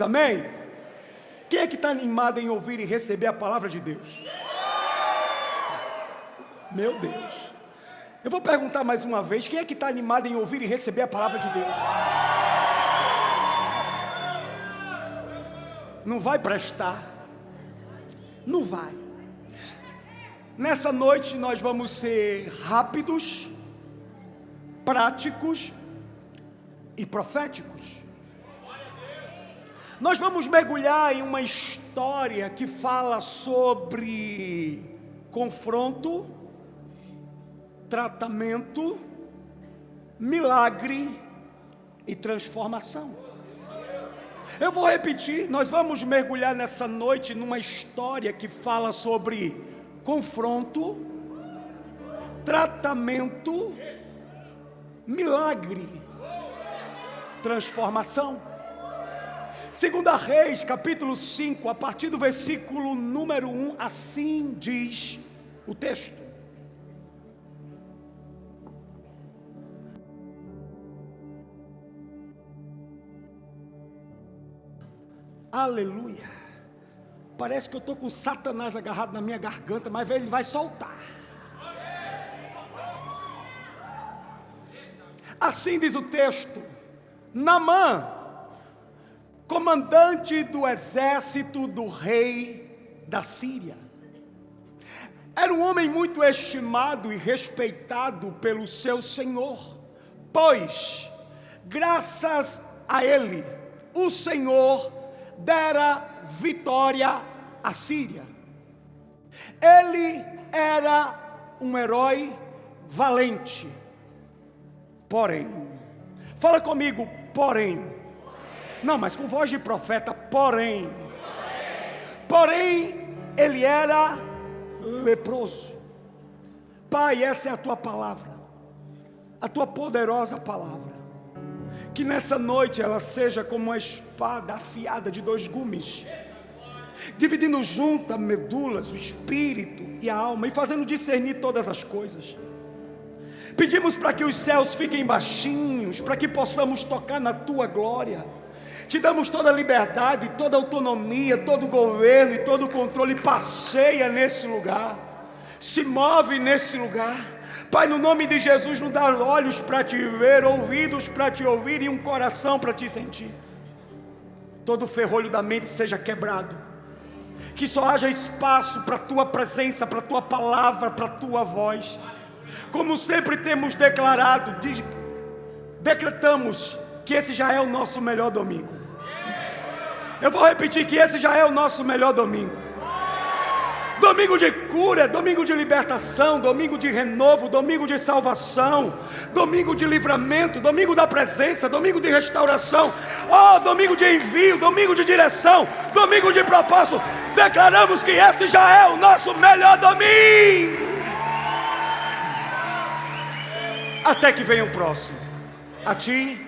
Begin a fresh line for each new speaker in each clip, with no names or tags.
Amém? Quem é que está animado em ouvir e receber a palavra de Deus? Meu Deus. Eu vou perguntar mais uma vez, quem é que está animado em ouvir e receber a palavra de Deus? Não vai prestar. Não vai. Nessa noite nós vamos ser rápidos, práticos e proféticos. Nós vamos mergulhar em uma história que fala sobre confronto, tratamento, milagre e transformação. Eu vou repetir, nós vamos mergulhar nessa noite numa história que fala sobre confronto, tratamento, milagre, transformação. 2 Reis, capítulo 5, a partir do versículo número 1, assim diz o texto. Aleluia. Parece que eu estou com Satanás agarrado na minha garganta, mas ele vai soltar. Assim diz o texto: Naamã, comandante do exército do rei da Síria, era um homem muito estimado e respeitado pelo seu senhor, pois, graças a ele, o Senhor dera vitória à Síria. Ele era um herói valente. Porém, fala comigo, porém. Não, mas com voz de profeta, porém, ele era leproso. Pai, essa é a tua palavra, a tua poderosa palavra. Que nessa noite ela seja como uma espada afiada de 2 gumes, dividindo junto a medulas, o espírito e a alma, e fazendo discernir todas as coisas. Pedimos para que os céus fiquem baixinhos, para que possamos tocar na tua glória. Te damos toda a liberdade, toda a autonomia, todo o governo e todo o controle. Passeia nesse lugar, se move nesse lugar. Pai, no nome de Jesus, nos dá olhos para te ver, ouvidos para te ouvir e um coração para te sentir. Todo o ferrolho da mente seja quebrado. Que só haja espaço para a tua presença, para a tua palavra, para a tua voz. Como sempre temos declarado, decretamos que esse já é o nosso melhor domingo. Eu vou repetir que esse já é o nosso melhor domingo. Domingo de cura, domingo de libertação, domingo de renovo, domingo de salvação, domingo de livramento, domingo da presença, domingo de restauração, domingo de envio, domingo de direção, domingo de propósito. Declaramos que esse já é o nosso melhor domingo. Até que venha o próximo. A ti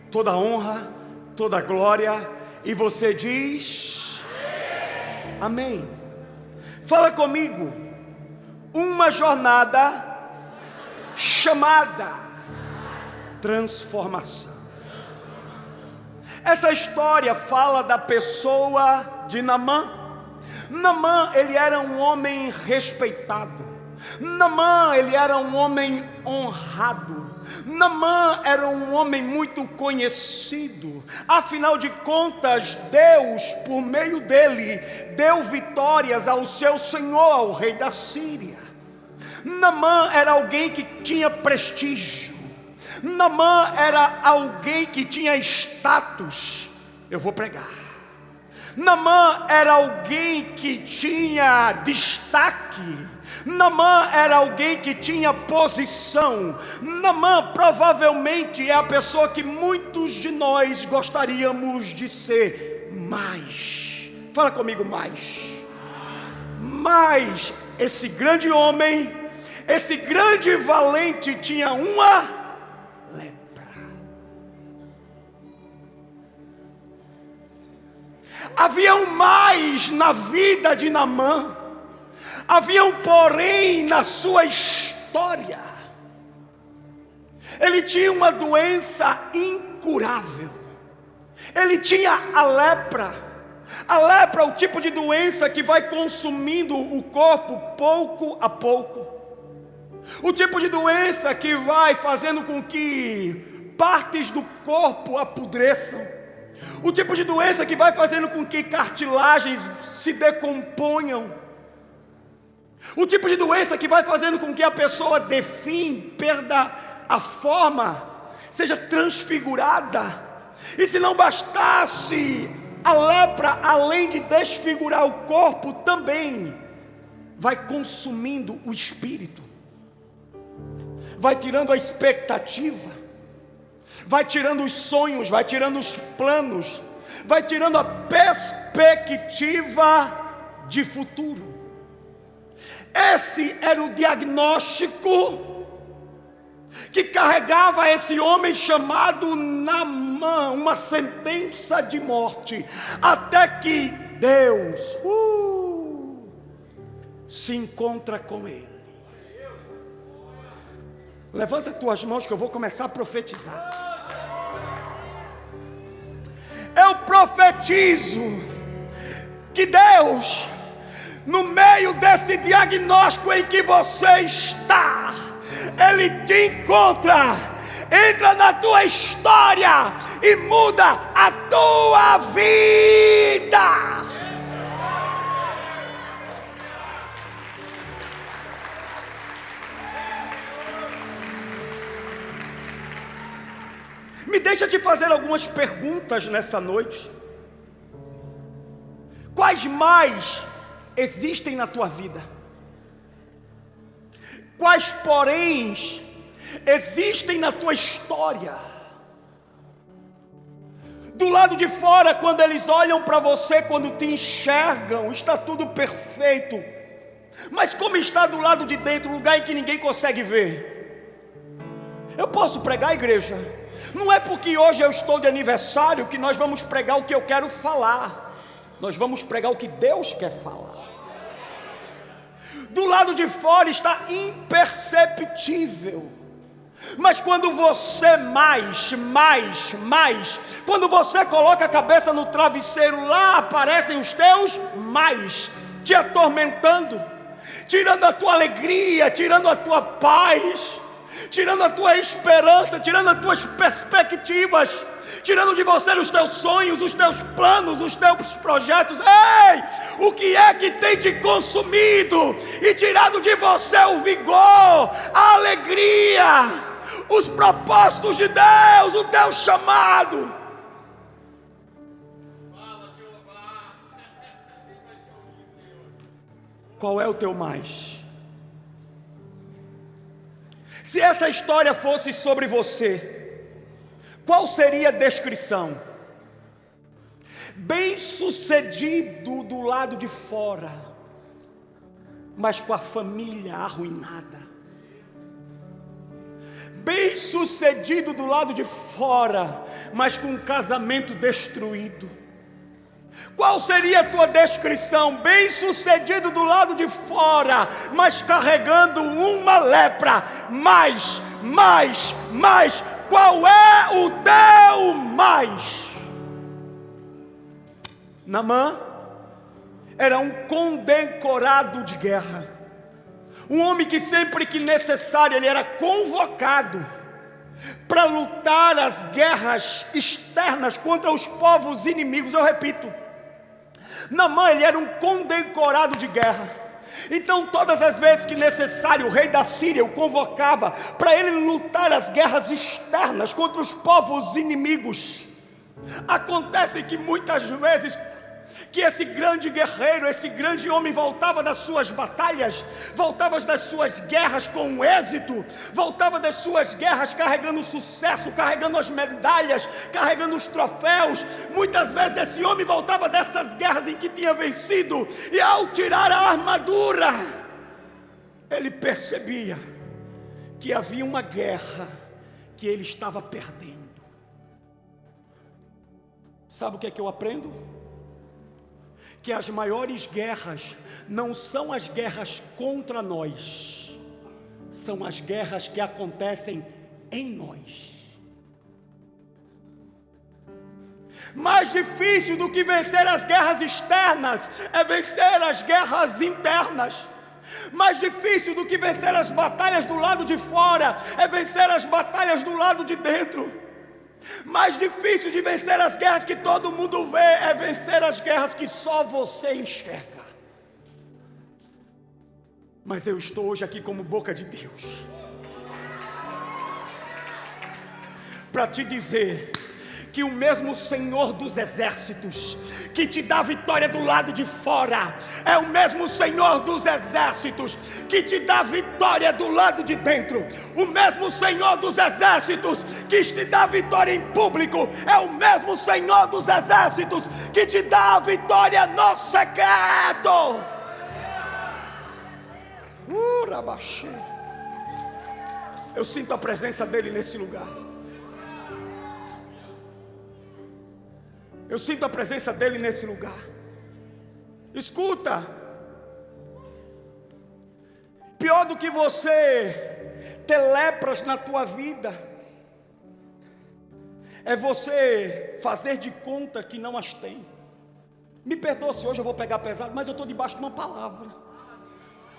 toda a honra, toda a glória. E você diz amém. Fala comigo. Uma jornada chamada transformação. Essa história fala da pessoa de Naamã. Naamã, ele era um homem respeitado. Naamã, ele era um homem honrado. Naamã era um homem muito conhecido. Afinal de contas, Deus, por meio dele, deu vitórias ao seu senhor, ao rei da Síria. Naamã era alguém que tinha prestígio. Naamã era alguém que tinha status. Eu vou pregar. Naamã era alguém que tinha destaque. Naamã era alguém que tinha posição. Naamã provavelmente é a pessoa que muitos de nós gostaríamos de ser mais. Fala comigo, mais. Mas esse grande homem, esse grande valente tinha uma lepra. Havia um mais na vida de Naamã. Havia um porém na sua história. Ele tinha uma doença incurável. Ele tinha a lepra. A lepra é o tipo de doença que vai consumindo o corpo pouco a pouco. O tipo de doença que vai fazendo com que partes do corpo apodreçam. O tipo de doença que vai fazendo com que cartilagens se decomponham. O tipo de doença que vai fazendo com que a pessoa definhe, perda a forma, seja transfigurada. E se não bastasse, a lepra, além de desfigurar o corpo, também vai consumindo o espírito, vai tirando a expectativa, vai tirando os sonhos, vai tirando os planos, vai tirando a perspectiva de futuro. Esse era o diagnóstico que carregava esse homem chamado Naamã, uma sentença de morte, até que Deus se encontra com ele. Levanta tuas mãos que eu vou começar a profetizar. Eu profetizo que Deus, no meio desse diagnóstico em que você está, Ele te encontra, entra na tua história e muda a tua vida. Me deixa te fazer algumas perguntas nessa noite. Quais mais existem na tua vida? Quais poréns existem na tua história? Do lado de fora, quando eles olham para você, quando te enxergam, está tudo perfeito. Mas como está do lado de dentro, lugar em que ninguém consegue ver? Eu posso pregar, igreja? Não é porque hoje eu estou de aniversário que nós vamos pregar o que eu quero falar. Nós vamos pregar o que Deus quer falar. Do lado de fora está imperceptível. Mas quando você quando você coloca a cabeça no travesseiro, lá aparecem os teus mais, te atormentando, tirando a tua alegria, tirando a tua paz, tirando a tua esperança, tirando as tuas perspectivas, tirando de você os teus sonhos, os teus planos, os teus projetos. Ei, o que é que tem te consumido e tirado de você o vigor, a alegria, os propósitos de Deus, o teu chamado? Qual é o teu mais? Se essa história fosse sobre você, qual seria a descrição? Bem-sucedido do lado de fora, mas com a família arruinada. Bem-sucedido do lado de fora, mas com um casamento destruído. Qual seria a tua descrição? Bem-sucedido do lado de fora, mas carregando uma lepra. Mais. Qual é o teu mais? Naamã era um condecorado de guerra. Um homem que sempre que necessário ele era convocado para lutar as guerras externas contra os povos inimigos. Eu repito, Naamã ele era um condecorado de guerra. Então todas as vezes que necessário, o rei da Síria o convocava para ele lutar as guerras externas contra os povos inimigos. Acontece que muitas vezes que esse grande guerreiro, esse grande homem voltava das suas batalhas, voltava das suas guerras com êxito, voltava das suas guerras carregando sucesso, carregando as medalhas, carregando os troféus. Muitas vezes esse homem voltava dessas guerras em que tinha vencido, e ao tirar a armadura, ele percebia que havia uma guerra que ele estava perdendo. Sabe o que é que eu aprendo? Que as maiores guerras não são as guerras contra nós, são as guerras que acontecem em nós. Mais difícil do que vencer as guerras externas é vencer as guerras internas. Mais difícil do que vencer as batalhas do lado de fora é vencer as batalhas do lado de dentro. Mais difícil de vencer as guerras que todo mundo vê é vencer as guerras que só você enxerga. Mas eu estou hoje aqui como boca de Deus para te dizer que o mesmo Senhor dos exércitos que te dá vitória do lado de fora é o mesmo Senhor dos exércitos que te dá vitória do lado de dentro. O mesmo Senhor dos exércitos que te dá vitória em público é o mesmo Senhor dos exércitos que te dá a vitória no secreto. Eu sinto a presença dele nesse lugar. Eu sinto a presença dele nesse lugar. Escuta. Pior do que você ter lepras na tua vida é você fazer de conta que não as tem. Me perdoa se hoje eu vou pegar pesado, mas eu estou debaixo de uma palavra.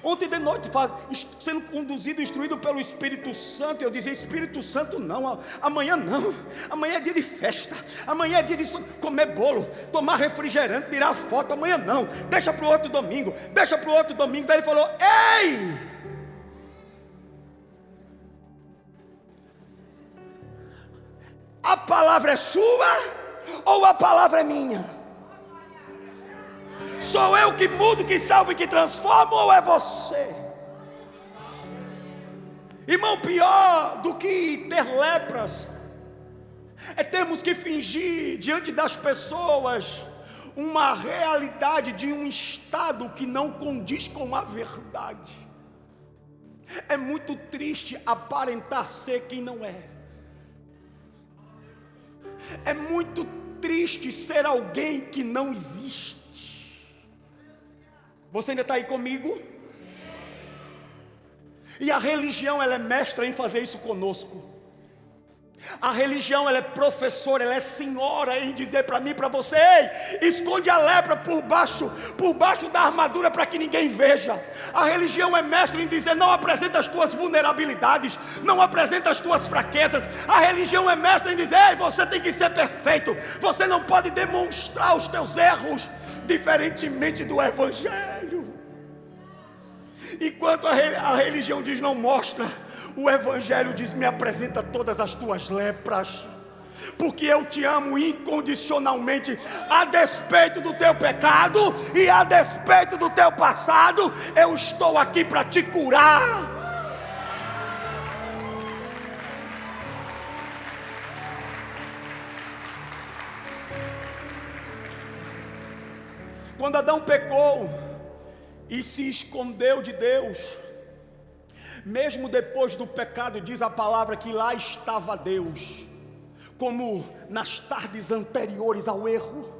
Ontem de noite, sendo conduzido, instruído pelo Espírito Santo, eu dizia: Espírito Santo não, amanhã não, amanhã é dia de festa, amanhã é dia de comer bolo, tomar refrigerante, tirar foto, amanhã não, deixa para o outro domingo, deixa para o outro domingo. Daí ele falou: ei, a palavra é sua ou a palavra é minha? Sou eu que mudo, que salvo e que transformo, ou é você? Irmão, pior do que ter lepras é termos que fingir diante das pessoas uma realidade de um estado que não condiz com a verdade. É muito triste aparentar ser quem não é. É muito triste ser alguém que não existe. Você ainda está aí comigo? E a religião, ela é mestra em fazer isso conosco. A religião, ela é professora, ela é senhora em dizer para mim e para você: ei, esconde a lepra por baixo da armadura para que ninguém veja. A religião é mestra em dizer: não apresenta as tuas vulnerabilidades, não apresenta as tuas fraquezas. A religião é mestra em dizer: ei, você tem que ser perfeito, você não pode demonstrar os teus erros, diferentemente do Evangelho. Enquanto a religião diz: não mostra, o Evangelho diz: me apresenta todas as tuas lepras, porque eu te amo incondicionalmente, a despeito do teu pecado e a despeito do teu passado. Eu estou aqui para te curar. Quando Adão pecou e se escondeu de Deus, mesmo depois do pecado, diz a palavra que lá estava Deus, como nas tardes anteriores ao erro.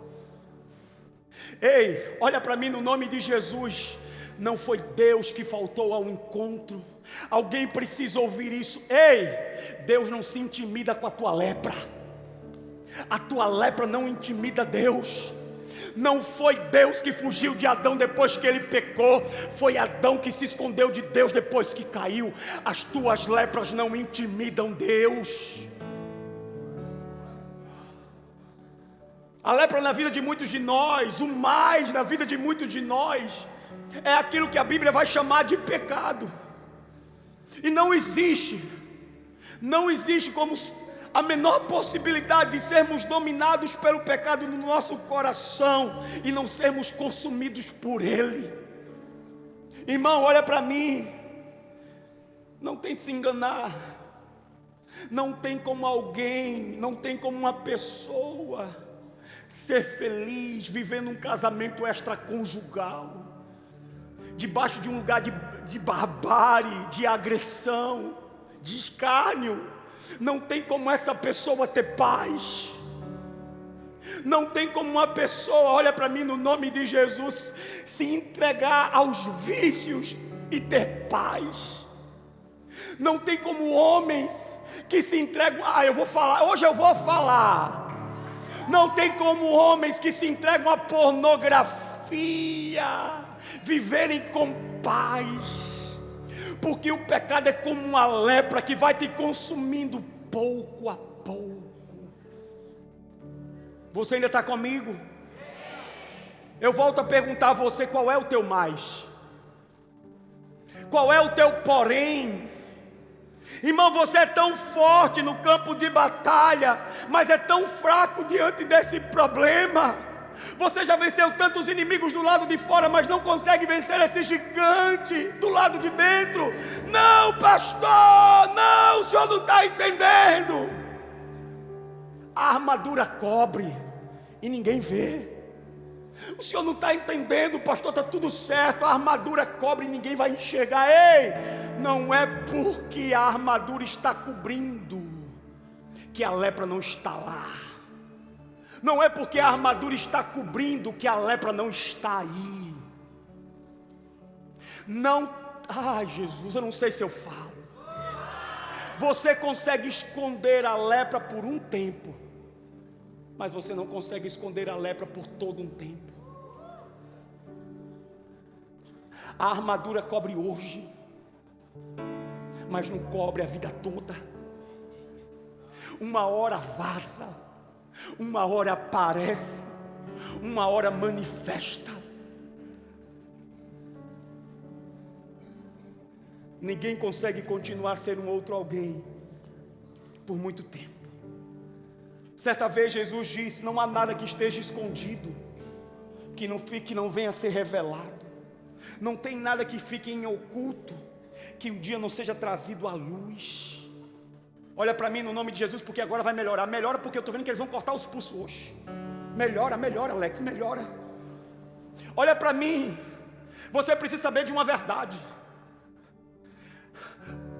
Ei, olha para mim, no nome de Jesus. Não foi Deus que faltou ao encontro. Alguém precisa ouvir isso. Ei, Deus não se intimida com a tua lepra. A tua lepra não intimida Deus. Não foi Deus que fugiu de Adão depois que ele pecou, foi Adão que se escondeu de Deus depois que caiu. As tuas lepras não intimidam Deus. A lepra na vida de muitos de nós, o mais na vida de muitos de nós, é aquilo que a Bíblia vai chamar de pecado. E não existe como a menor possibilidade de sermos dominados pelo pecado no nosso coração e não sermos consumidos por ele. Irmão, olha para mim, não tente se enganar. Não tem como alguém, não tem como uma pessoa ser feliz vivendo um casamento extraconjugal, debaixo de um lugar de barbárie, de agressão, de escárnio. Não tem como essa pessoa ter paz. Não tem como uma pessoa, olha para mim, no nome de Jesus, se entregar aos vícios e ter paz. Não tem como homens que se entregam: eu vou falar, hoje eu vou falar. Não tem como homens que se entregam à pornografia viverem com paz, porque o pecado é como uma lepra que vai te consumindo pouco a pouco. Você ainda está comigo? Eu volto a perguntar a você: qual é o teu mais? Qual é o teu porém? Irmão, você é tão forte no campo de batalha, mas é tão fraco diante desse problema. Você já venceu tantos inimigos do lado de fora, mas não consegue vencer esse gigante do lado de dentro. Não, pastor, não, o senhor não está entendendo. A armadura cobre e ninguém vê. O senhor não está entendendo, pastor, está tudo certo, a armadura cobre e ninguém vai enxergar. Ei, não é porque a armadura está cobrindo que a lepra não está lá. Não é porque a armadura está cobrindo que a lepra não está aí. Não, ai Jesus, eu não sei se eu falo. Você consegue esconder a lepra por um tempo, mas você não consegue esconder a lepra por todo um tempo. A armadura cobre hoje, mas não cobre a vida toda. Uma hora vaza, uma hora aparece, uma hora manifesta. Ninguém consegue continuar a ser um outro alguém por muito tempo. Certa vez Jesus disse: não há nada que esteja escondido que não venha a ser revelado. Não tem nada que fique em oculto que um dia não seja trazido à luz. Olha para mim no nome de Jesus, porque agora vai melhorar. Melhora porque eu estou vendo que eles vão cortar os pulsos hoje. Melhora, Alex, melhora. Olha para mim. Você precisa saber de uma verdade.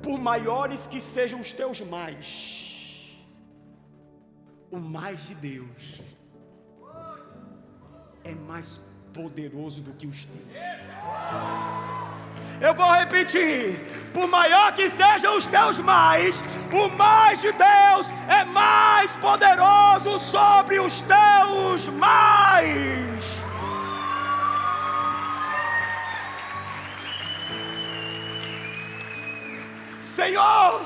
Por maiores que sejam os teus mais, o mais de Deus é mais poderoso do que os teus. Eu vou repetir: por maior que sejam os teus mais, o mais de Deus é mais poderoso sobre os teus mais. Senhor,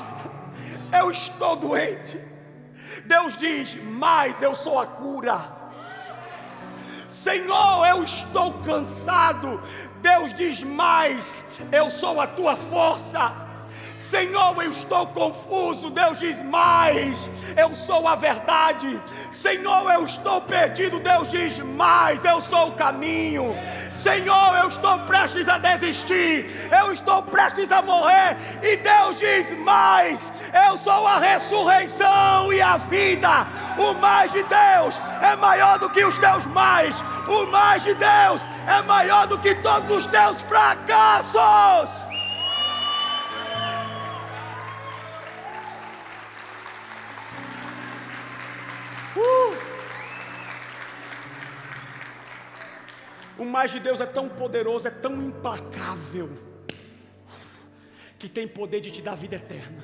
eu estou doente. Deus diz: mas eu sou a cura. Senhor, eu estou cansado. Deus diz: mas eu sou a tua força. Senhor, eu estou confuso. Deus diz: mas eu sou a verdade. Senhor, eu estou perdido. Deus diz: mas eu sou o caminho. Senhor, eu estou prestes a desistir, eu estou prestes a morrer, e Deus diz: mas eu sou a ressurreição e a vida. O mais de Deus é maior do que os teus mais. O mais de Deus é maior do que todos os teus fracassos. O mais de Deus é tão poderoso, é tão implacável, que tem poder de te dar vida eterna.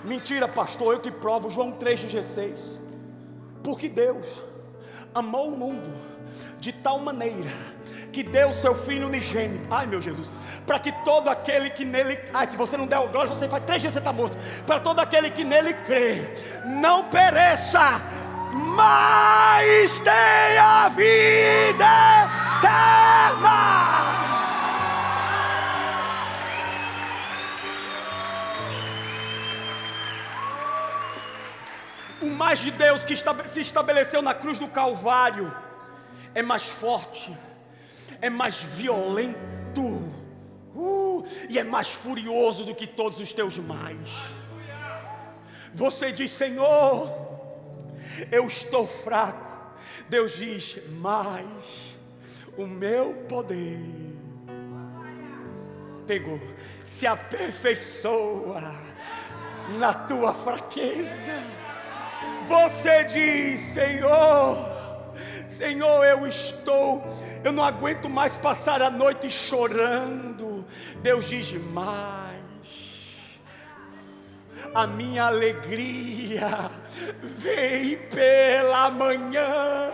Mentira, pastor, eu te provo. João 3,16. Porque Deus amou o mundo de tal maneira que deu o seu Filho unigênito, ai meu Jesus, para que todo aquele que nele, se você não der o glória, você faz 3 dias, você está morto. Para todo aquele que nele crê, não pereça, mas tenha vida eterna. O mais de Deus que se estabeleceu na cruz do Calvário é mais forte, é mais violento, e é mais furioso do que todos os teus mais. Você diz: Senhor, eu estou fraco. Deus diz: mas o meu poder se aperfeiçoa na tua fraqueza. Você diz: Senhor, eu não aguento mais passar a noite chorando. Deus diz: mas a minha alegria vem pela amanhã.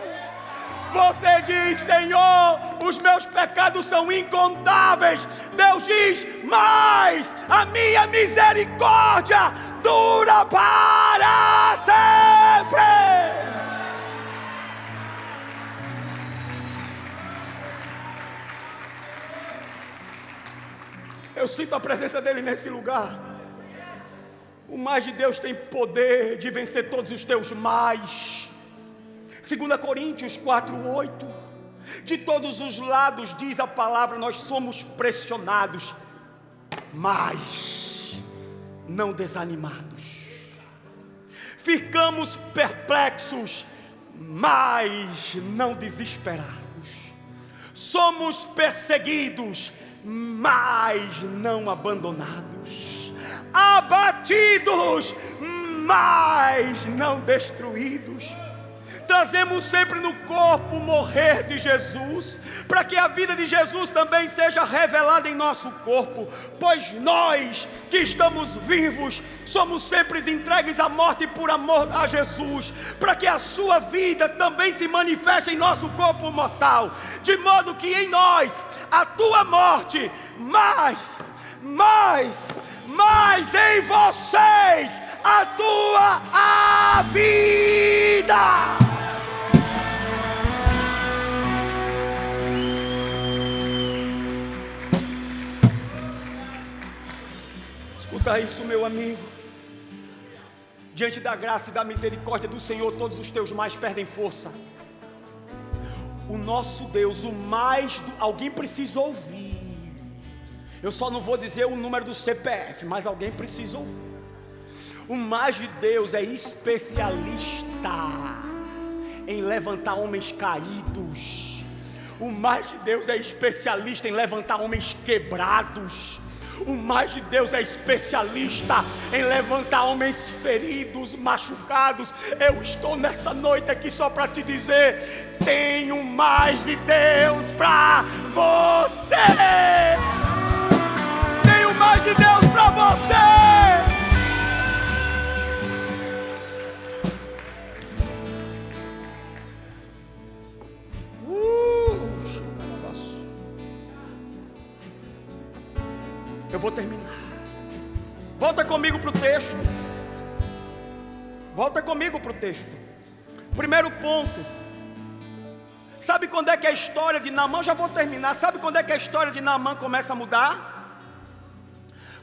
Você diz: Senhor, os meus pecados são incontáveis. Deus diz: mas a minha misericórdia dura para sempre. Eu sinto a presença dele nesse lugar. O mais de Deus tem poder de vencer todos os teus mais. 2 Coríntios 4:8. De todos os lados, diz a palavra, nós somos pressionados, mas não desanimados. Ficamos perplexos, mas não desesperados. Somos perseguidos, mas não abandonados. Abatidos, mas não destruídos. Trazemos sempre no corpo o morrer de Jesus, para que a vida de Jesus também seja revelada em nosso corpo, pois nós que estamos vivos, somos sempre entregues à morte por amor a Jesus, para que a sua vida também se manifeste em nosso corpo mortal, de modo que em nós, a tua morte, mas em vocês, a tua vida. Escuta isso, meu amigo. Diante da graça e da misericórdia do Senhor, todos os teus mais perdem força. O nosso Deus, o mais alguém precisa ouvir. Eu só não vou dizer o número do CPF, mas alguém precisa ouvir. O mais de Deus é especialista em levantar homens caídos. O mais de Deus é especialista em levantar homens quebrados. O mais de Deus é especialista em levantar homens feridos, machucados. Eu estou nessa noite aqui só para te dizer: tenho mais de Deus para você. Tenho mais de Deus para você. Eu vou terminar. Volta comigo para o texto. Volta comigo para o texto. Primeiro ponto. Sabe quando é que a história de Naamã, já vou terminar. Sabe quando é que a história de Naamã começa a mudar?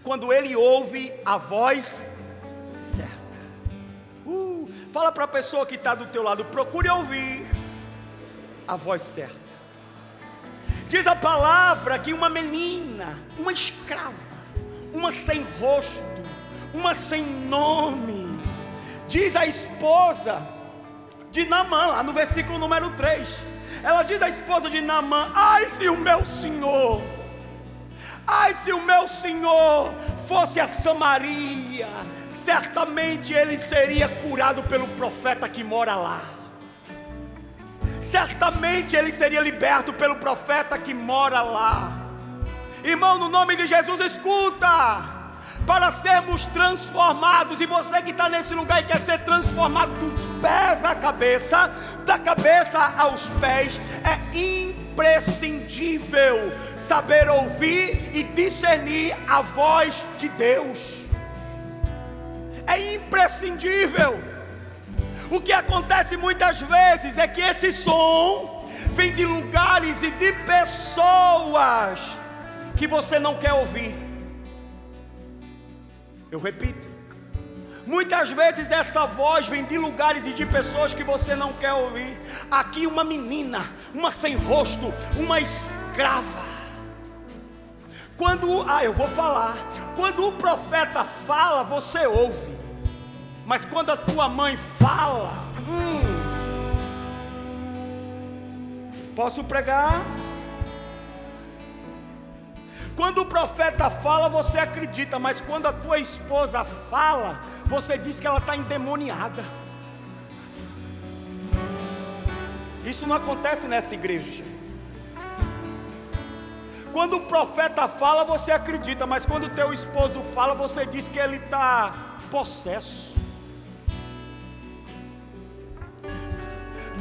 Quando ele ouve a voz certa. Fala para a pessoa que está do teu lado: procure ouvir a voz certa. Diz a palavra que uma menina, uma escrava, uma sem rosto, uma sem nome, diz a esposa de Naamã, lá no versículo número 3, ela diz à esposa de Naamã: ai se o meu senhor fosse a Samaria, certamente ele seria curado pelo profeta que mora lá. Certamente ele seria liberto pelo profeta que mora lá. Irmão, no nome de Jesus, escuta. Para sermos transformados, e você que está nesse lugar e quer ser transformado dos pés à cabeça, da cabeça aos pés, é imprescindível saber ouvir e discernir a voz de Deus. É imprescindível. O que acontece muitas vezes é que esse som vem de lugares e de pessoas que você não quer ouvir. Eu repito, muitas vezes essa voz vem de lugares e de pessoas que você não quer ouvir. Aqui uma menina, uma sem rosto, uma escrava. Quando o profeta fala, você ouve. Mas quando a tua mãe fala, posso pregar? Quando o profeta fala, você acredita. Mas quando a tua esposa fala, você diz que ela está endemoniada. Isso não acontece nessa igreja. Quando o profeta fala, você acredita. Mas quando o teu esposo fala, você diz que ele está possesso.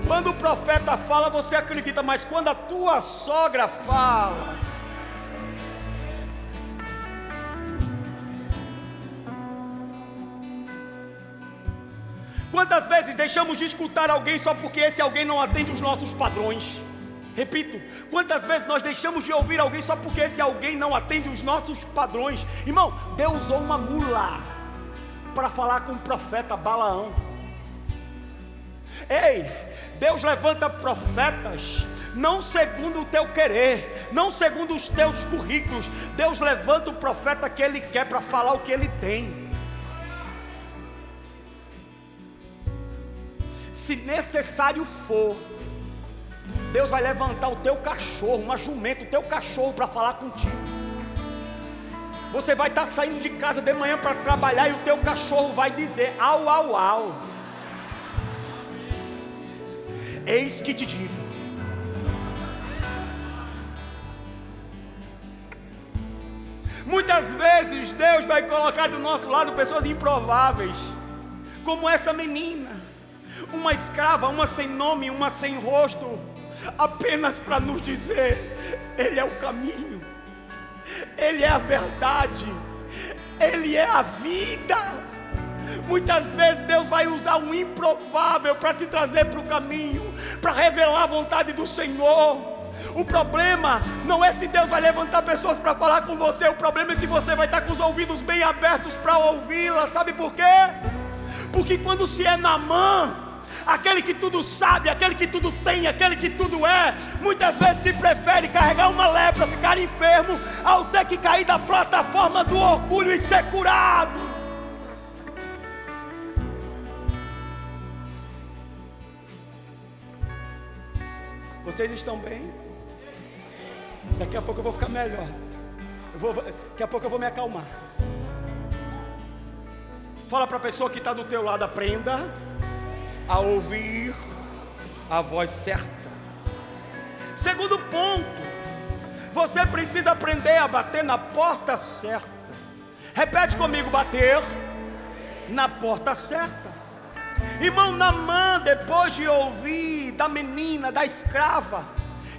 Quando o profeta fala, você acredita, mas quando a tua sogra fala, quantas vezes deixamos de escutar alguém só porque esse alguém não atende os nossos padrões? Repito, quantas vezes nós deixamos de ouvir alguém só porque esse alguém não atende os nossos padrões? Irmão, Deus usou uma mula para falar com o profeta Balaão. Ei, Deus levanta profetas não segundo o teu querer, não segundo os teus currículos. Deus levanta o profeta que Ele quer para falar o que Ele tem. Se necessário for, Deus vai levantar o teu cachorro, uma jumenta, o teu cachorro para falar contigo. Você vai estar saindo de casa de manhã para trabalhar e o teu cachorro vai dizer: au, au, au. Eis que te digo. Muitas vezes Deus vai colocar do nosso lado pessoas improváveis, como essa menina, uma escrava, uma sem nome, uma sem rosto, apenas para nos dizer: Ele é o caminho, Ele é a verdade, Ele é a vida. Muitas vezes Deus vai usar um improvável para te trazer para o caminho, para revelar a vontade do Senhor. O problema não é se Deus vai levantar pessoas para falar com você, o problema é se você vai estar com os ouvidos bem abertos para ouvi-la. Sabe por quê? Porque quando se é Naamã, aquele que tudo sabe, aquele que tudo tem, aquele que tudo é, muitas vezes se prefere carregar uma lepra, ficar enfermo, ao ter que cair da plataforma do orgulho e ser curado. Vocês estão bem? Daqui a pouco eu vou ficar melhor. Daqui a pouco eu vou me acalmar. Fala para a pessoa que está do teu lado: aprenda a ouvir a voz certa. Segundo ponto, você precisa aprender a bater na porta certa. Repete comigo: bater na porta certa. Irmão, Naamã, depois de ouvir da menina, da escrava,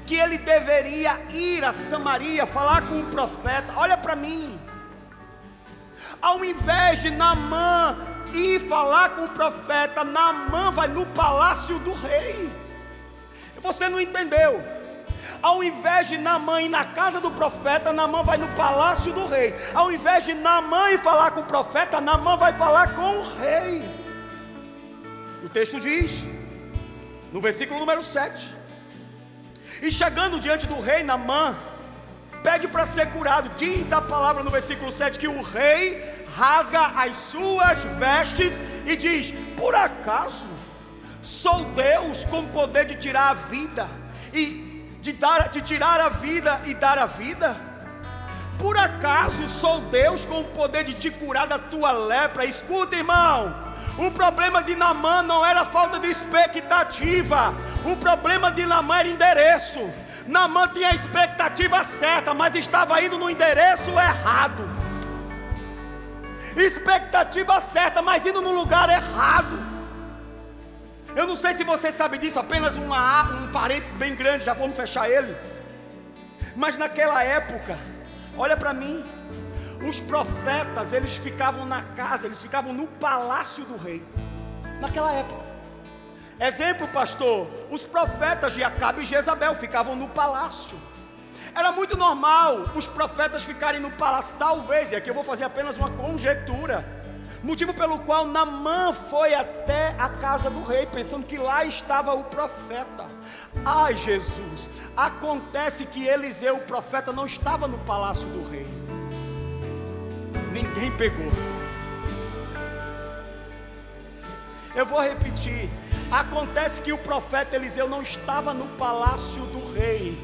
que ele deveria ir a Samaria falar com o profeta, olha para mim, ao invés de Naamã ir falar com o profeta, Naamã vai no palácio do rei. Você não entendeu? Ao invés de Naamã ir na casa do profeta, Naamã vai no palácio do rei. Ao invés de Naamã ir falar com o profeta, Naamã vai falar com o rei. O texto diz, no versículo número 7: e chegando diante do rei, Naamã pede para ser curado. Diz a palavra no versículo 7 que o rei rasga as suas vestes e diz: por acaso sou Deus com poder de tirar a vida e de tirar a vida e dar a vida? Por acaso sou Deus com o poder de te curar da tua lepra? Escuta, irmão, o problema de Naamã não era falta de expectativa. O problema de Naamã era endereço. Naamã tinha a expectativa certa, mas estava indo no endereço errado. Expectativa certa, mas indo no lugar errado. Eu não sei se você sabe disso, apenas um parênteses bem grande, já vamos fechar ele. Mas naquela época, olha para mim, os profetas, eles ficavam na casa, eles ficavam no palácio do rei. Naquela época. Exemplo, pastor, os profetas de Acabe e Jezabel ficavam no palácio. Era muito normal os profetas ficarem no palácio, talvez, e aqui eu vou fazer apenas uma conjectura, motivo pelo qual Naamã foi até a casa do rei, pensando que lá estava o profeta. Ai, Jesus, acontece que Eliseu, o profeta, não estava no palácio do rei. Ninguém pegou. Eu vou repetir. Acontece que o profeta Eliseu não estava no palácio do rei.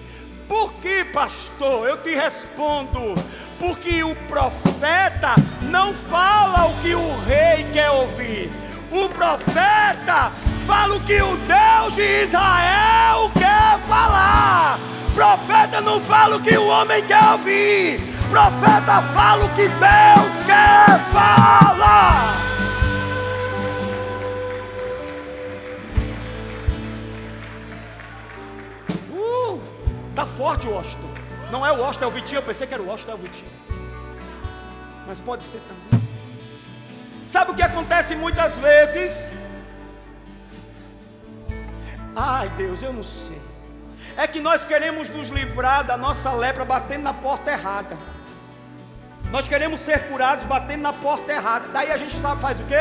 Por que, pastor? Eu te respondo: porque o profeta não fala o que o rei quer ouvir. O profeta fala o que o Deus de Israel quer falar. O profeta não fala o que o homem quer ouvir. O profeta fala o que Deus quer falar. Tá forte o Washington. Não é o Washington, é o Vitinho. Eu pensei que era o Washington, é o Vitinho. Mas pode ser também. Sabe o que acontece muitas vezes? Ai Deus, eu não sei. É que nós queremos nos livrar da nossa lepra batendo na porta errada. Nós queremos ser curados batendo na porta errada. Daí a gente sabe, faz o quê?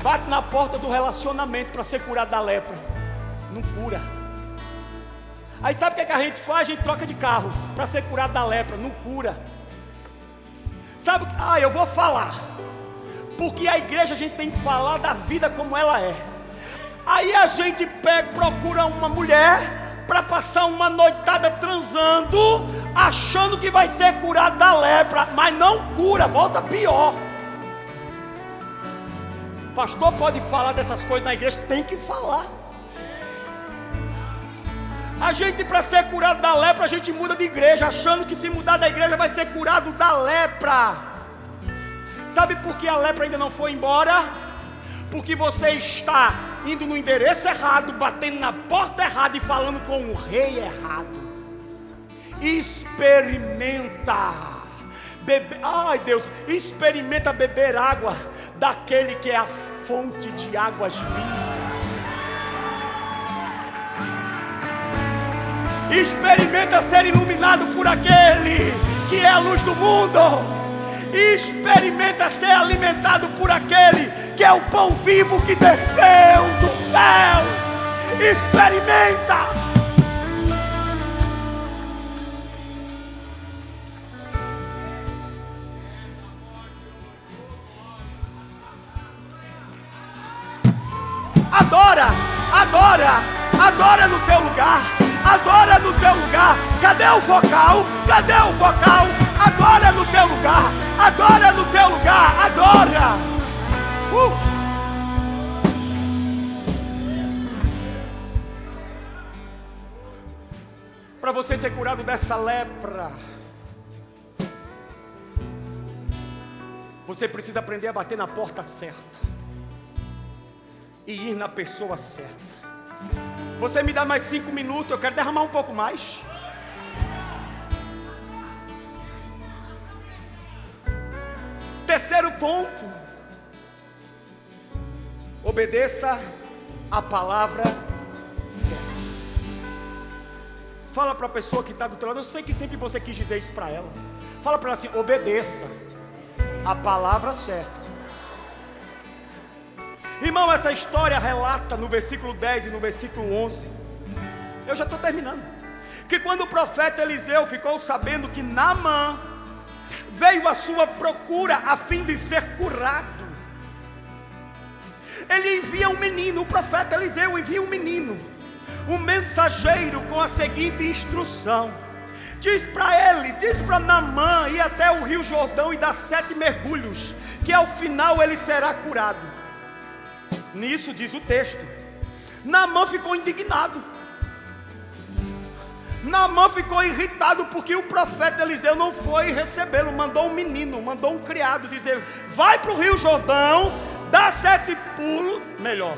Bate na porta do relacionamento para ser curado da lepra. Não cura. Aí sabe o que a gente faz? A gente troca de carro para ser curado da lepra. Não cura. Sabe o que? Eu vou falar. Porque a igreja a gente tem que falar da vida como ela é. Aí a gente procura uma mulher para passar uma noitada transando, achando que vai ser curado da lepra, mas não cura, volta pior. Pastor pode falar dessas coisas na igreja? Tem que falar. A gente, para ser curado da lepra, a gente muda de igreja, achando que se mudar da igreja vai ser curado da lepra. Sabe por que a lepra ainda não foi embora? Porque você está indo no endereço errado, batendo na porta errada e falando com o rei errado. Experimenta beber, experimenta beber água daquele que é a fonte de águas vivas. Experimenta ser iluminado por aquele que é a luz do mundo. Experimenta ser alimentado por aquele que é o pão vivo que desceu do céu. Experimenta. Adora, adora, adora no teu lugar. Adora no teu lugar. Cadê o vocal? Cadê o vocal? Adora no teu lugar. Adora no teu lugar. Adora. Para você ser curado dessa lepra, você precisa aprender a bater na porta certa e ir na pessoa certa. Você me dá mais 5 minutos, eu quero derramar um pouco mais. Terceiro ponto: obedeça a palavra certa. Fala para a pessoa que está do teu lado. Eu sei que sempre você quis dizer isso para ela. Fala para ela assim: obedeça a palavra certa. Irmão, essa história relata no versículo 10 e no versículo 11. Eu já estou terminando. Que quando o profeta Eliseu ficou sabendo que Naamã veio à sua procura a fim de ser curado, ele envia um menino. O profeta Eliseu envia um menino, um mensageiro, com a seguinte instrução: diz para Naamã ir até o rio Jordão e dar 7 mergulhos, que ao final ele será curado. Nisso diz o texto, Naamã ficou indignado. Naamã ficou irritado porque o profeta Eliseu não foi recebê-lo. Mandou um menino, mandou um criado dizer: vai para o rio Jordão, dá 7 pulos, melhor,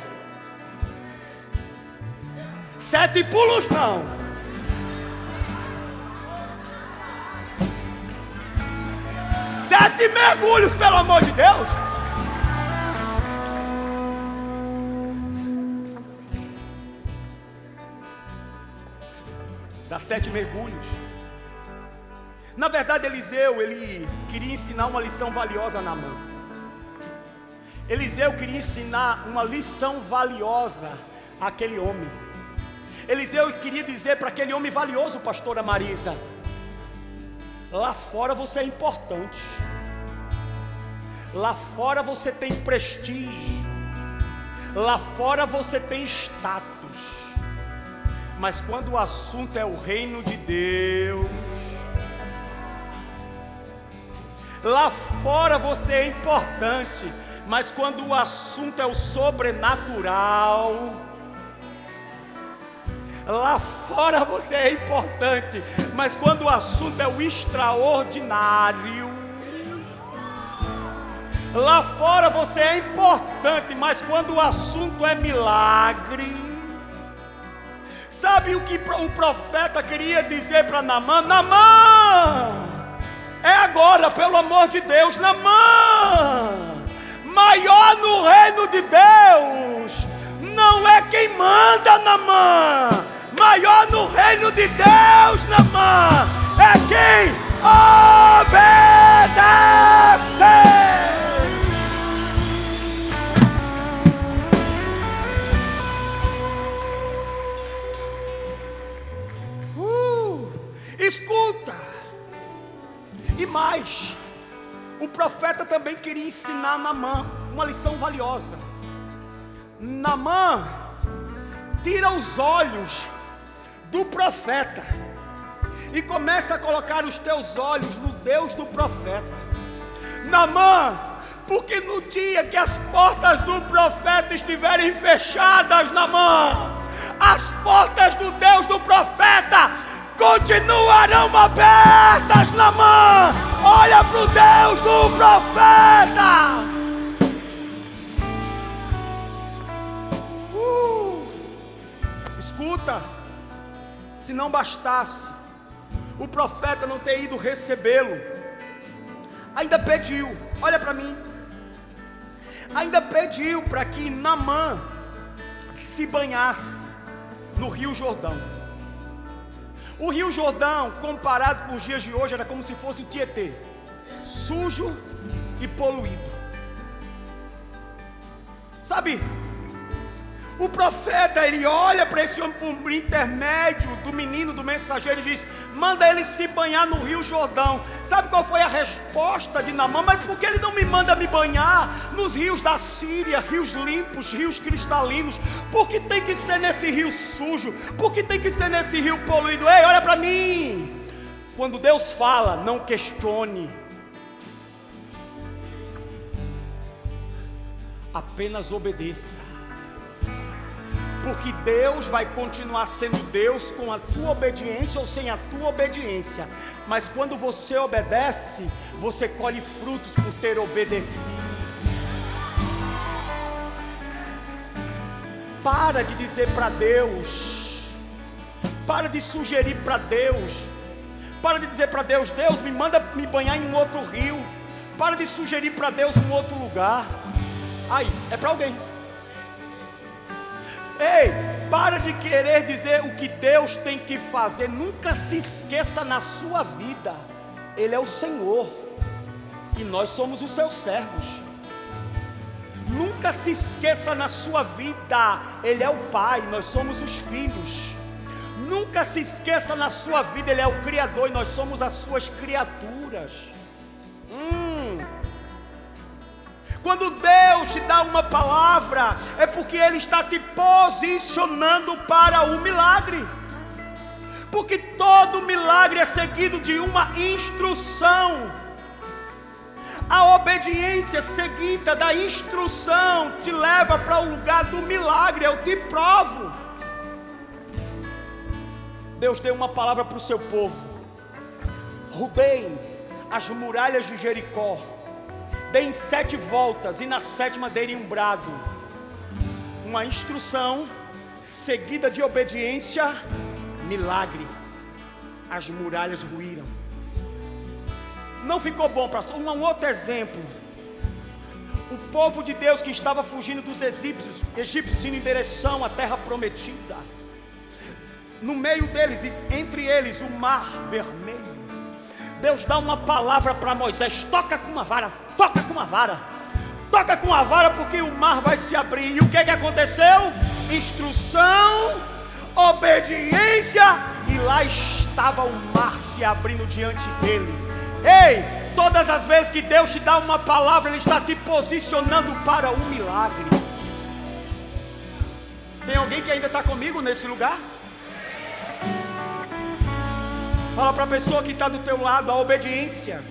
7 pulos não, 7 mergulhos, pelo amor de Deus. Dá 7 mergulhos. Na verdade, Eliseu, ele queria ensinar uma lição valiosa a Naamã. Eliseu queria ensinar uma lição valiosa àquele homem. Eliseu queria dizer para aquele homem valioso, pastora Marisa: lá fora você é importante. Lá fora você tem prestígio. Lá fora você tem status. Mas quando o assunto é o reino de Deus, lá fora você é importante, mas quando o assunto é o sobrenatural, lá fora você é importante, mas quando o assunto é o extraordinário, lá fora você é importante, mas quando o assunto é milagre, sabe sabe o que o profeta queria dizer para Naamã? Naamã, é agora, pelo amor de Deus, Naamã, maior no reino de Deus não é quem manda, Naamã. Maior no reino de Deus, Naamã, é quem obedece. Escuta. E mais, o profeta também queria ensinar a Naamã uma lição valiosa. Naamã, tira os olhos do profeta e começa a colocar os teus olhos no Deus do profeta. Naamã, porque no dia que as portas do profeta estiverem fechadas, Naamã, as portas do Deus do profeta continuarão abertas, Naamã. Olha para o Deus do profeta. Escuta, se não bastasse o profeta não ter ido recebê-lo, ainda pediu, olha para mim, ainda pediu para que Naamã se banhasse no Rio Jordão. O Rio Jordão, comparado com os dias de hoje, era como se fosse o Tietê, sujo e poluído. Sabe, o profeta, ele olha para esse homem por intermédio do menino, do mensageiro, e diz: manda ele se banhar no Rio Jordão. Sabe qual foi a resposta de Naamã? Mas por que ele não me manda me banhar nos rios da Síria, rios limpos, rios cristalinos? Por que tem que ser nesse rio sujo? Por que tem que ser nesse rio poluído? Ei, olha para mim. Quando Deus fala, não questione, apenas obedeça. Porque Deus vai continuar sendo Deus com a tua obediência ou sem a tua obediência. Mas quando você obedece, você colhe frutos por ter obedecido. Para de dizer para Deus, para de sugerir para Deus, para de dizer para Deus: Deus, me manda me banhar em um outro rio. Para de sugerir para Deus um outro lugar. Aí, é para alguém. Ei, para de querer dizer o que Deus tem que fazer. Nunca se esqueça na sua vida, Ele é o Senhor e nós somos os seus servos. Nunca se esqueça na sua vida, Ele é o Pai, nós somos os filhos. Nunca se esqueça na sua vida, Ele é o Criador e nós somos as suas criaturas. Quando Deus te dá uma palavra, é porque Ele está te posicionando para o milagre. Porque todo milagre é seguido de uma instrução. A obediência seguida da instrução te leva para o lugar do milagre. Eu te provo. Deus deu uma palavra para o seu povo: rodeiem as muralhas de Jericó, deem 7 voltas e na 7ª deem um brado. Uma instrução seguida de obediência, milagre. As muralhas ruíram. Não ficou bom, pastor? Um outro exemplo: o povo de Deus que estava fugindo dos egípcios indo em direção à terra prometida. No meio deles e entre eles o mar vermelho. Deus dá uma palavra para Moisés: toca com uma vara, toca com uma vara, toca com a vara, porque o mar vai se abrir. E o que aconteceu? Instrução, obediência, e lá estava o mar se abrindo diante deles. Ei, todas as vezes que Deus te dá uma palavra, Ele está te posicionando para um milagre. Tem alguém que ainda está comigo nesse lugar? Fala para a pessoa que está do teu lado: a obediência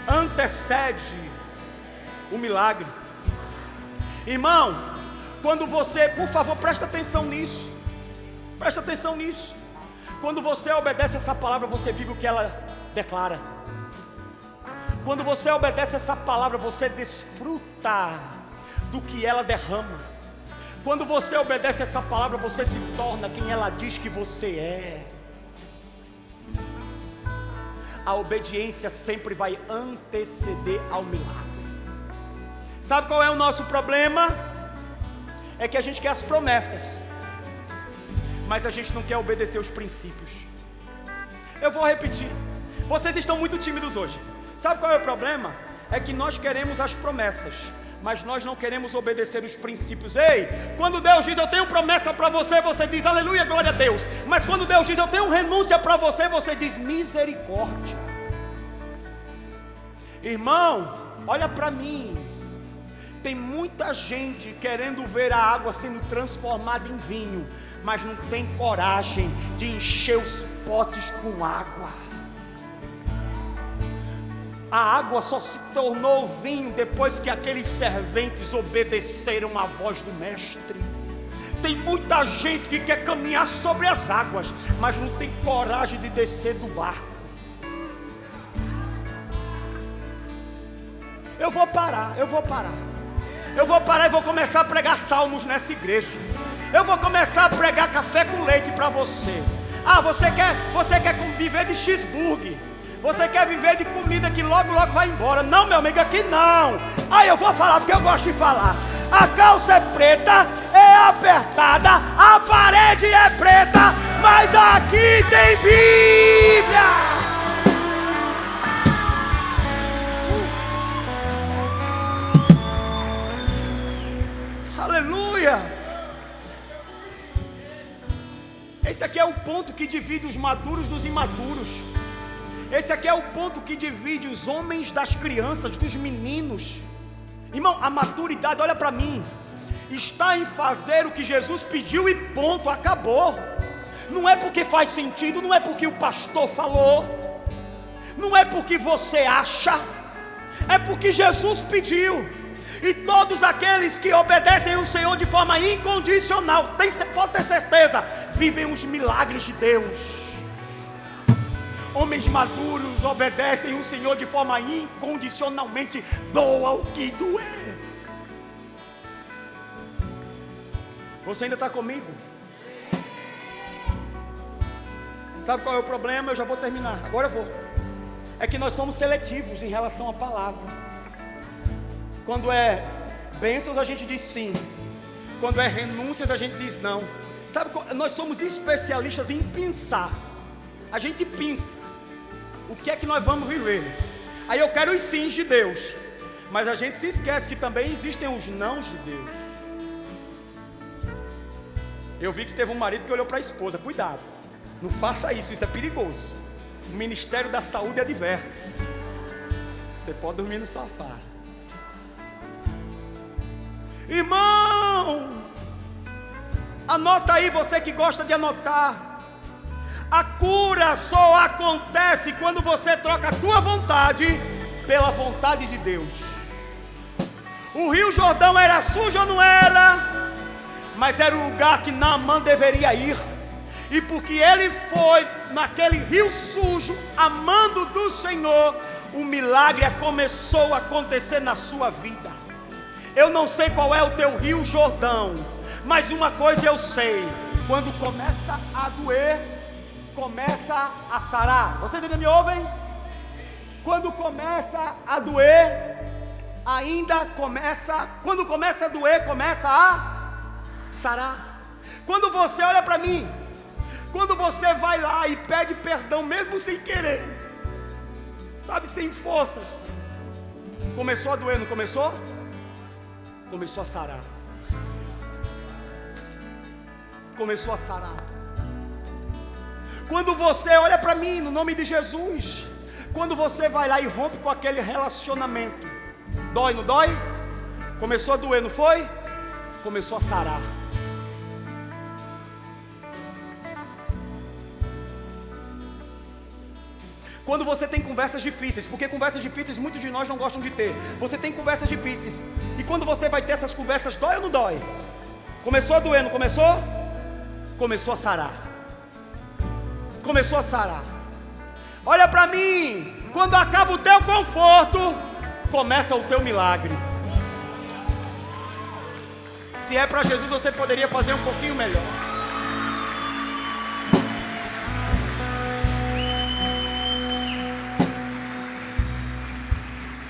antecede o milagre. Irmão, quando você, por favor, presta atenção nisso. Presta atenção nisso. Quando você obedece essa palavra, você vive o que ela declara. Quando você obedece essa palavra, você desfruta do que ela derrama. Quando você obedece essa palavra, você se torna quem ela diz que você é. A obediência sempre vai anteceder ao milagre. Sabe qual é o nosso problema? É que a gente quer as promessas, mas a gente não quer obedecer os princípios. Eu vou repetir. Vocês estão muito tímidos hoje. Sabe qual é o problema? É que nós queremos as promessas, mas nós não queremos obedecer os princípios. Ei, quando Deus diz eu tenho promessa para você, você diz aleluia, glória a Deus. Mas quando Deus diz eu tenho renúncia para você, você diz misericórdia. Irmão, olha para mim. Tem muita gente querendo ver a água sendo transformada em vinho, mas não tem coragem de encher os potes com água. A água só se tornou vinho depois que aqueles serventes obedeceram à voz do mestre. Tem muita gente que quer caminhar sobre as águas, mas não tem coragem de descer do barco. Eu vou parar e vou começar a pregar salmos nessa igreja. Eu vou começar a pregar café com leite para você. Ah, você quer viver de cheeseburger? Você quer viver de comida que logo vai embora? Não, meu amigo, aqui não. Aí eu vou falar porque eu gosto de falar. A calça é preta, é apertada, a parede é preta, mas aqui tem Bíblia. Aleluia! Esse aqui é o ponto que divide os maduros dos imaturos. Esse aqui é o ponto que divide os homens das crianças, dos meninos. Irmão, a maturidade, olha para mim, está em fazer o que Jesus pediu e ponto, acabou. Não é porque faz sentido, não é porque o pastor falou, não é porque você acha, é porque Jesus pediu. E todos aqueles que obedecem ao Senhor de forma incondicional, pode ter certeza, vivem os milagres de Deus. Homens maduros obedecem o Senhor de forma incondicionalmente, doa o que doer. Você ainda está comigo? Sabe qual é o problema? Eu já vou terminar, agora eu vou. É que nós somos seletivos em relação à palavra. Quando é bênçãos a gente diz sim, quando é renúncias a gente diz não. Sabe, nós somos especialistas em pensar. A gente pensa o que é que nós vamos viver. Aí eu quero os sims de Deus, mas a gente se esquece que também existem os nãos de Deus. Eu vi que teve um marido que olhou para a esposa, cuidado, não faça isso, isso é perigoso. O Ministério da Saúde adverte. Você pode dormir no sofá. Irmão, anota aí, você que gosta de anotar. A cura só acontece quando você troca a tua vontade pela vontade de Deus. O Rio Jordão era sujo ou não era? Mas era o lugar que Naamã deveria ir. E porque ele foi naquele rio sujo, amando do Senhor, o milagre começou a acontecer na sua vida. Eu não sei qual é o teu Rio Jordão, mas uma coisa eu sei: quando começa a doer, começa a sarar. Vocês ainda me ouvem? Quando começa a doer, quando começa a doer, começa a sarar. Quando você olha para mim, quando você vai lá e pede perdão, mesmo sem querer, sabe, sem forças, começou a doer, não começou? Começou a sarar. Começou a sarar. Quando você olha para mim, no nome de Jesus, quando você vai lá e rompe com aquele relacionamento, dói, não dói? Começou a doer, não foi? Começou a sarar. Quando você tem conversas difíceis, porque conversas difíceis muitos de nós não gostam de ter. Você tem conversas difíceis, e quando você vai ter essas conversas, dói ou não dói? Começou a doer, não começou? Começou a sarar. Começou a sarar. Olha para mim, quando acaba o teu conforto, começa o teu milagre. Se é para Jesus, você poderia fazer um pouquinho melhor.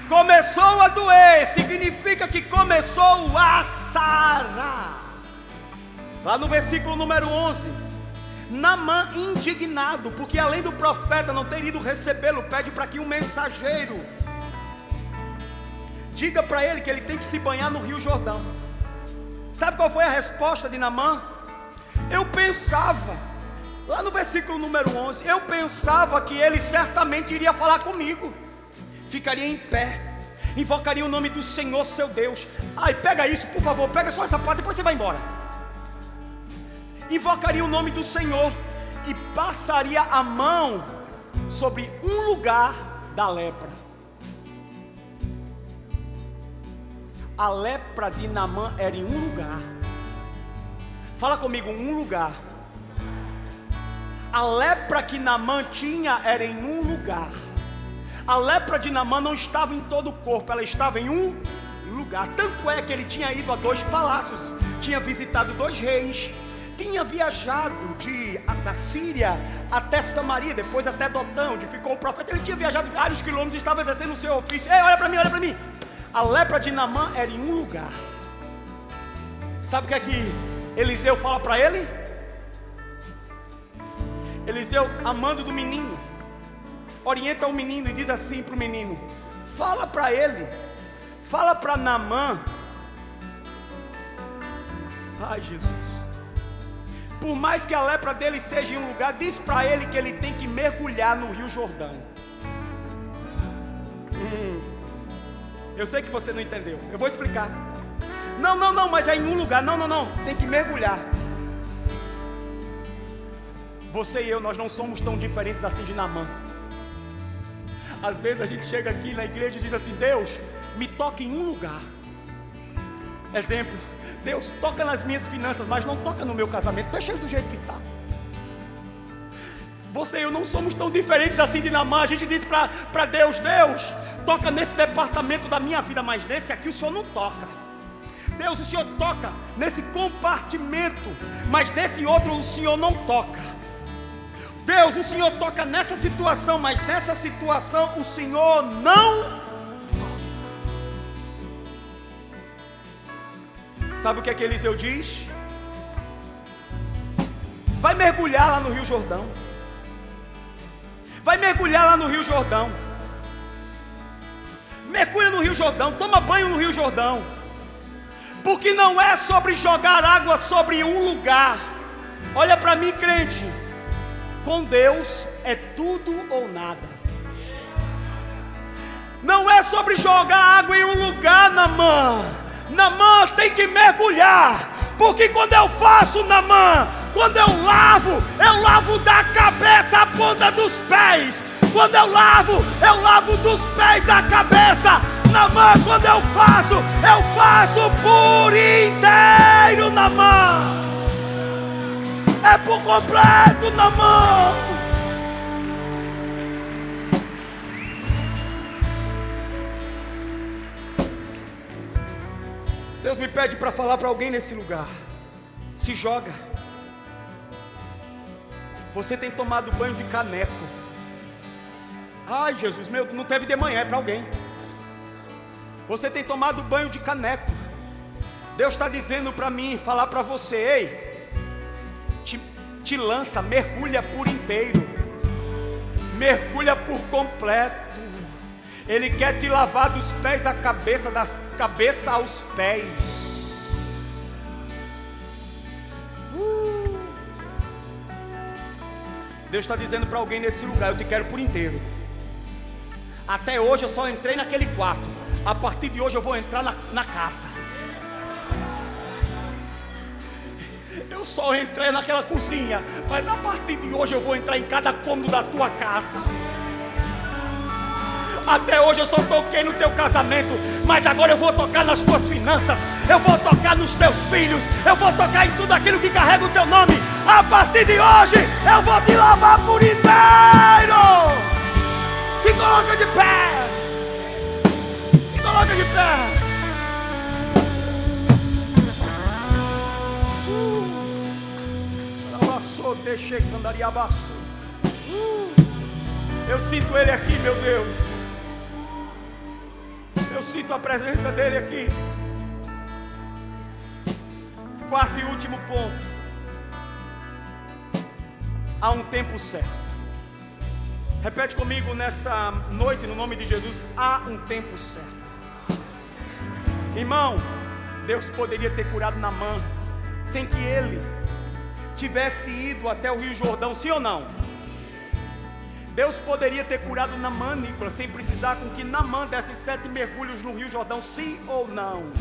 Começou a doer, significa que começou a sarar. Lá no versículo número 11, Naamã indignado, porque além do profeta não ter ido recebê-lo, pede para que um mensageiro diga para ele que ele tem que se banhar no Rio Jordão. Sabe qual foi a resposta de Naamã? Eu pensava, lá no versículo número 11, eu pensava que ele certamente iria falar comigo, ficaria em pé, invocaria o nome do Senhor seu Deus. Ai, pega isso por favor, pega só essa parte, depois você vai embora. Invocaria o nome do Senhor e passaria a mão sobre um lugar da lepra. A lepra de Naamã era em um lugar. Fala comigo, um lugar. A lepra que Naamã tinha era em um lugar. A lepra de Naamã não estava em todo o corpo, ela estava em um lugar. Tanto é que ele tinha ido a 2 palácios, tinha visitado 2 reis, tinha viajado da Síria até Samaria, depois até Dotã, onde ficou o profeta. Ele tinha viajado vários quilômetros e estava exercendo o seu ofício. Ei, olha para mim, olha para mim. A lepra de Naamã era em um lugar. Sabe o que é que Eliseu fala para ele? Eliseu, amando do menino, orienta o menino e diz assim para o menino: fala para ele, fala para Naamã. Ai, Jesus. Por mais que a lepra dele seja em um lugar, diz para ele que ele tem que mergulhar no Rio Jordão. Eu sei que você não entendeu, eu vou explicar. Não, mas é em um lugar. Não, tem que mergulhar. Você e eu, nós não somos tão diferentes assim de Naamã. Às vezes a gente chega aqui na igreja e diz assim: Deus, me toca em um lugar. Exemplo: Deus, toca nas minhas finanças, mas não toca no meu casamento, deixa ele do jeito que está. Você e eu não somos tão diferentes assim de Naamã. A gente diz para Deus: Deus, toca nesse departamento da minha vida, mas nesse aqui o Senhor não toca. Deus, o Senhor toca nesse compartimento, mas nesse outro o Senhor não toca. Deus, o Senhor toca nessa situação, mas nessa situação o Senhor não. Sabe o que é que Eliseu diz? Vai mergulhar lá no Rio Jordão. Vai mergulhar lá no Rio Jordão. Mergulha no Rio Jordão, toma banho no Rio Jordão. Porque não é sobre jogar água sobre um lugar. Olha para mim, crente. Com Deus é tudo ou nada. Não é sobre jogar água em um lugar, Naamã. Naamã tem que mergulhar. Porque quando eu faço, Naamã, quando eu lavo da cabeça à ponta dos pés. Quando eu lavo dos pés à cabeça. Naamã, quando eu faço por inteiro, Naamã. É por completo, Naamã. Deus me pede para falar para alguém nesse lugar: se joga. Você tem tomado banho de caneco. Ai, Jesus, meu, não teve de manhã, é para alguém. Você tem tomado banho de caneco. Deus está dizendo para mim, falar para você: ei, te lança, mergulha por inteiro, mergulha por completo. Ele quer te lavar dos pés à cabeça, das cabeça aos pés. Deus está dizendo para alguém nesse lugar: eu te quero por inteiro. Até hoje eu só entrei naquele quarto, a partir de hoje eu vou entrar na casa. Eu só entrei naquela cozinha, mas a partir de hoje eu vou entrar em cada cômodo da tua casa. Até hoje eu só toquei no teu casamento, mas agora eu vou tocar nas tuas finanças, eu vou tocar nos teus filhos, eu vou tocar em tudo aquilo que carrega o teu nome. A partir de hoje eu vou te lavar por inteiro. Se coloca de pé. Se coloca de pé. Eu sinto Ele aqui, meu Deus. Eu sinto a presença dEle aqui. Quarto e último ponto. Há um tempo certo. Repete comigo nessa noite, no nome de Jesus. Há um tempo certo. Irmão, Deus poderia ter curado Naamã sem que ele tivesse ido até o Rio Jordão, sim ou não? Deus poderia ter curado Naamã, Nicolas, sem precisar com que Naamã desse 7 mergulhos no Rio Jordão, sim ou não?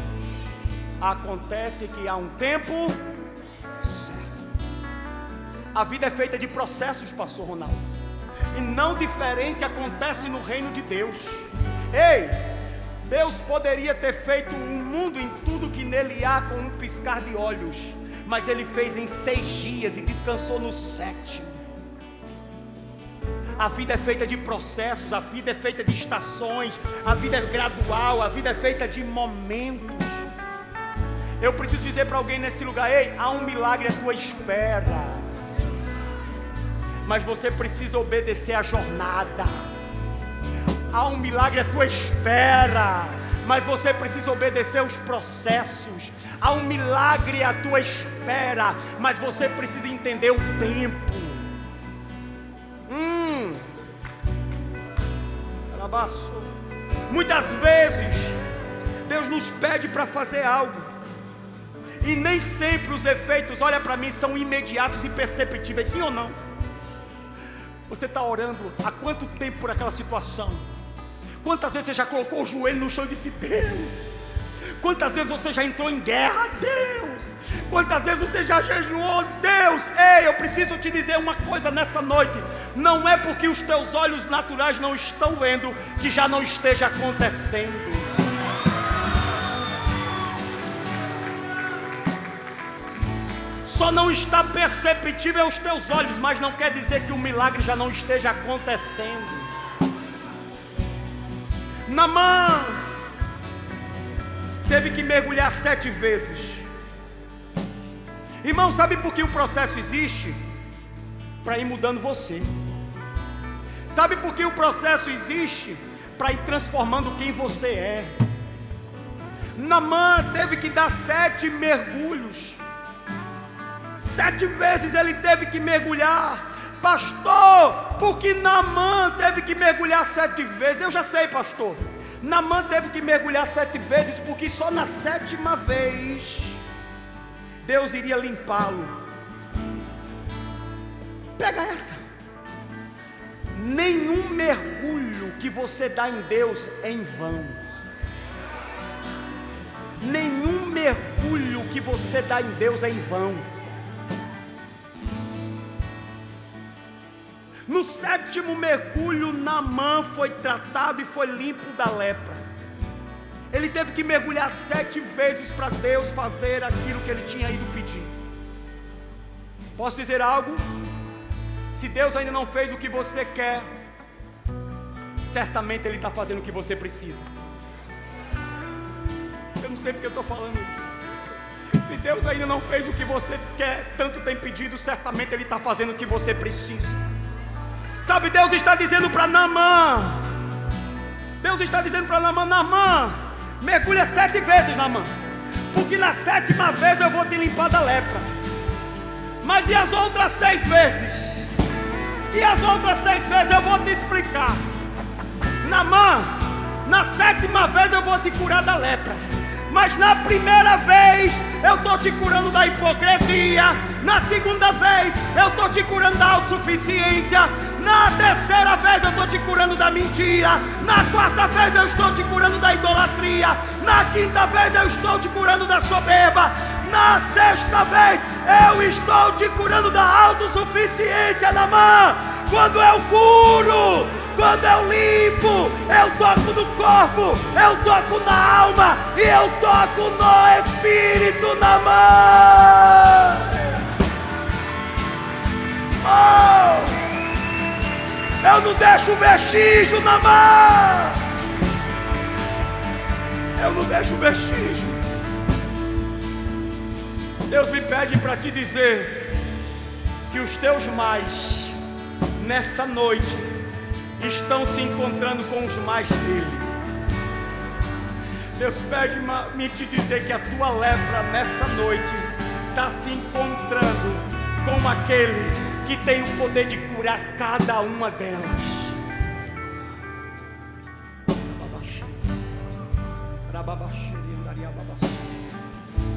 Acontece que há um tempo certo. A vida é feita de processos, pastor Ronaldo, e não diferente acontece no reino de Deus. Ei, Deus poderia ter feito um mundo em tudo que nele há com um piscar de olhos, mas Ele fez em 6 dias e descansou no 7º. A vida é feita de processos, a vida é feita de estações, a vida é gradual, a vida é feita de momentos. Eu preciso dizer para alguém nesse lugar: ei, há um milagre à tua espera, mas você precisa obedecer à jornada. Há um milagre à tua espera, mas você precisa obedecer aos processos. Há um milagre à tua espera, mas você precisa entender o tempo. Muitas vezes Deus nos pede para fazer algo, e nem sempre os efeitos, olha para mim, são imediatos e perceptíveis, sim ou não? Você está orando há quanto tempo por aquela situação? Quantas vezes você já colocou o joelho no chão e disse: Deus? Quantas vezes você já entrou em guerra? Deus! Quantas vezes você já jejuou? Deus! Ei, eu preciso te dizer uma coisa nessa noite: não é porque os teus olhos naturais não estão vendo que já não esteja acontecendo. Só não está perceptível aos teus olhos, mas não quer dizer que o milagre já não esteja acontecendo. Naamã teve que mergulhar 7 vezes. Irmão, sabe por que o processo existe? Para ir mudando você. Sabe por que o processo existe? Para ir transformando quem você é. Naamã teve que dar 7 mergulhos. 7 vezes ele teve que mergulhar. Pastor, por que Naamã teve que mergulhar 7 vezes? Eu já sei, pastor. Naamã teve que mergulhar 7 vezes porque só na 7ª vez Deus iria limpá-lo. Pega essa. Nenhum mergulho que você dá em Deus é em vão. Nenhum mergulho que você dá em Deus é em vão. No 7º mergulho, Naamã foi tratado e foi limpo da lepra. Ele teve que mergulhar 7 vezes para Deus fazer aquilo que ele tinha ido pedir. Posso dizer algo? Se Deus ainda não fez o que você quer, certamente Ele está fazendo o que você precisa. Eu não sei porque eu estou falando isso. Se Deus ainda não fez o que você quer, tanto tem pedido, certamente Ele está fazendo o que você precisa. Sabe, Deus está dizendo para Naamã, Deus está dizendo para Naamã: Naamã, mergulha 7 vezes, Naamã, porque na 7ª vez eu vou te limpar da lepra. Mas e as outras 6 vezes? E as outras 6 vezes eu vou te explicar. Naamã, na 7ª vez eu vou te curar da lepra, mas na primeira vez eu estou te curando da hipocrisia, na 2ª vez eu estou te curando da autossuficiência, na 3ª vez eu estou te curando da mentira, na 4ª vez eu estou te curando da idolatria, na 5ª vez eu estou te curando da soberba, na 6ª vez eu estou te curando da autossuficiência. Naamã, quando eu curo, quando eu limpo, eu toco no corpo, eu toco na alma e eu toco no espírito. Naamã, oh, eu não deixo vestígio, Naamã, eu não deixo vestígio. Deus me pede para te dizer que os teus mais, nessa noite, estão se encontrando com os mais dele. Deus pede-me te dizer que a tua lepra nessa noite está se encontrando com aquele que tem o poder de curar cada uma delas.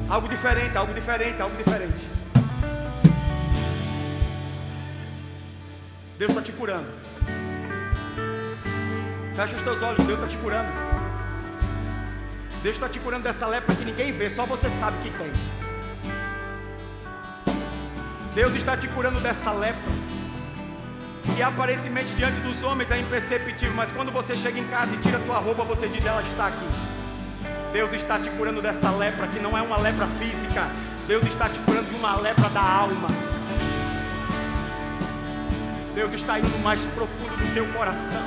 Algo diferente, algo diferente, algo diferente. Deus está te curando. Fecha os teus olhos, Deus está te curando. Deus está te curando dessa lepra que ninguém vê, só você sabe que tem. Deus está te curando dessa lepra que aparentemente diante dos homens é imperceptível, mas quando você chega em casa e tira a tua roupa, você diz: ela está aqui. Deus está te curando dessa lepra que não é uma lepra física. Deus está te curando de uma lepra da alma. Deus está indo mais profundo do teu coração.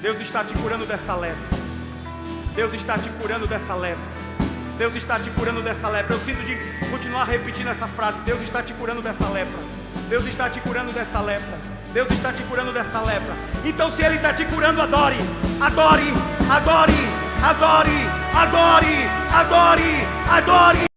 Deus está te curando dessa lepra. Deus está te curando dessa lepra. Deus está te curando dessa lepra. Eu sinto de continuar repetindo essa frase. Deus está te curando dessa lepra. Deus está te curando dessa lepra. Deus está te curando dessa lepra. Então, se Ele está te curando, adore, adore, adore, adore, adore, adore, adore.